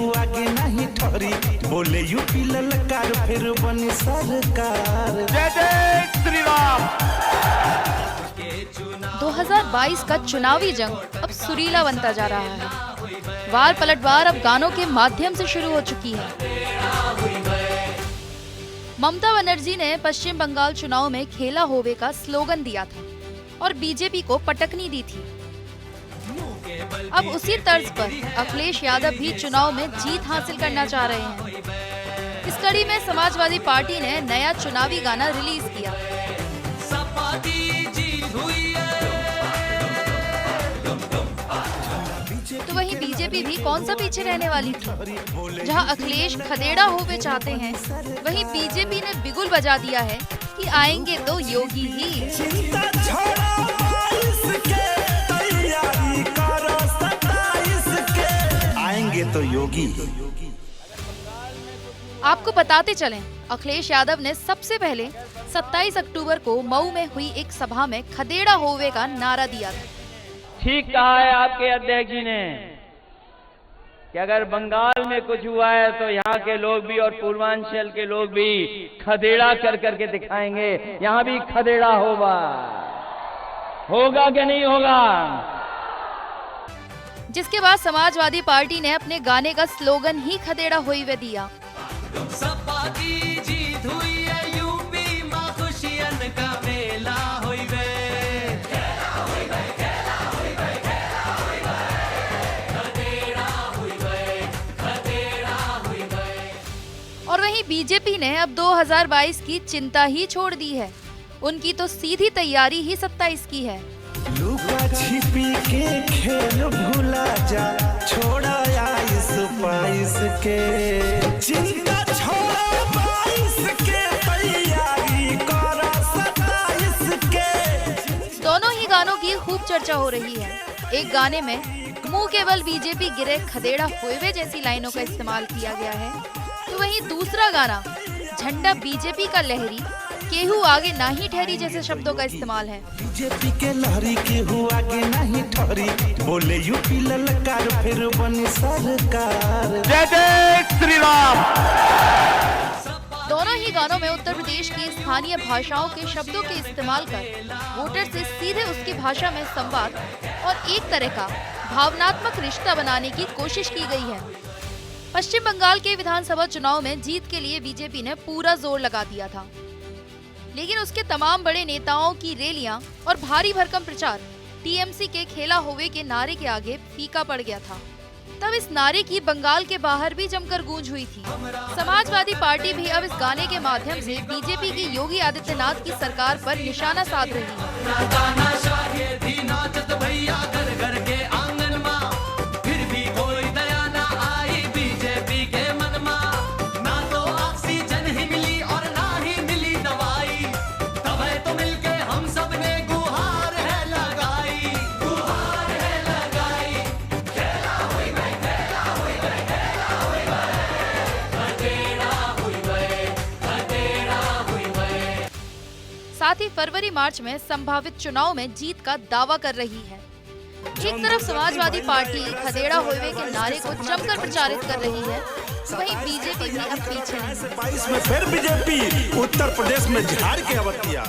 हुआ आगे नहीं ठहरी, बोले यूपी ललकार फिर बनी सरकार। जय जय श्री राम। 2022 का चुनावी जंग अब सुरीला बनता जा रहा है। वार पलटवार अब गानों के माध्यम से शुरू हो चुकी है। ममता बनर्जी ने पश्चिम बंगाल चुनाव में खेला होवे का स्लोगन दिया था और बीजेपी को पटकनी दी थी। अब उसी तर्ज पर अखिलेश यादव भी चुनाव में जीत हासिल करना चाह रहे हैं। इस कड़ी में समाजवादी पार्टी ने नया चुनावी गाना रिलीज किया। तो वहीं बीजेपी भी कौन सा पीछे रहने वाली थी। जहां अखिलेश खदेड़ा होवे चाहते हैं, वहीं बीजेपी ने बिगुल बजा दिया है कि आएंगे तो योगी ही। तो योगी। आपको बताते चलें, अखिलेश यादव ने सबसे पहले 27 अक्टूबर को मऊ में हुई एक सभा में खदेड़ा होवे का नारा दिया था। ठीक कहा है आपके अध्यक्ष जी ने कि अगर बंगाल में कुछ हुआ है तो यहाँ के लोग भी और पूर्वांचल के लोग भी खदेड़ा कर करके दिखाएंगे। यहाँ भी खदेड़ा होगा कि नहीं होगा। जिसके बाद समाजवादी पार्टी ने अपने गाने का स्लोगन ही खदेड़ा होइवे दिया। और वहीं बीजेपी ने अब 2022 की चिंता ही छोड़ दी है। उनकी तो सीधी तैयारी ही 27 की है। लुका छिपी के खेल भूला जा, छोड़ा आइस पाइस के, चिंता छोड़ा बाइस के, तैयारी करो 27 के। दोनों ही गानों की खूब चर्चा हो रही है। एक गाने में मुंह के बल बीजेपी गिरे खदेड़ा हुए जैसी लाइनों का इस्तेमाल किया गया है, तो वहीं दूसरा गाना झंडा बीजेपी का लहरी केहू आगे नहीं ठहरी जैसे शब्दों का इस्तेमाल है। बीजेपी के लहरी केहू आगे नहीं ठहरी, बोले यूपी ललकार फिर बनी सरकार। जय जय श्री राम। दोनों ही गानों में उत्तर प्रदेश की स्थानीय भाषाओं के शब्दों के इस्तेमाल कर वोटर से सीधे उसकी भाषा में संवाद और एक तरह का भावनात्मक रिश्ता बनाने की कोशिश की गई है। पश्चिम बंगाल के विधानसभा चुनाव में जीत के लिए बीजेपी ने पूरा जोर लगा दिया था, लेकिन उसके तमाम बड़े नेताओं की रैलियां और भारी भरकम प्रचार टीएमसी के खेला होवे के नारे के आगे फीका पड़ गया था। तब इस नारे की बंगाल के बाहर भी जमकर गूंज हुई थी। समाजवादी पार्टी भी अब इस गाने के माध्यम से बीजेपी की योगी आदित्यनाथ की सरकार पर निशाना साध रही है। साथ ही फरवरी मार्च में संभावित चुनाव में जीत का दावा कर रही है। एक तरफ समाजवादी पार्टी खदेड़ा होवे के नारे को जमकर प्रचारित कर रही है, वहीं बीजेपी भी अब पीछे नहीं। फिर बीजेपी उत्तर प्रदेश में झाड़ के अवतिया।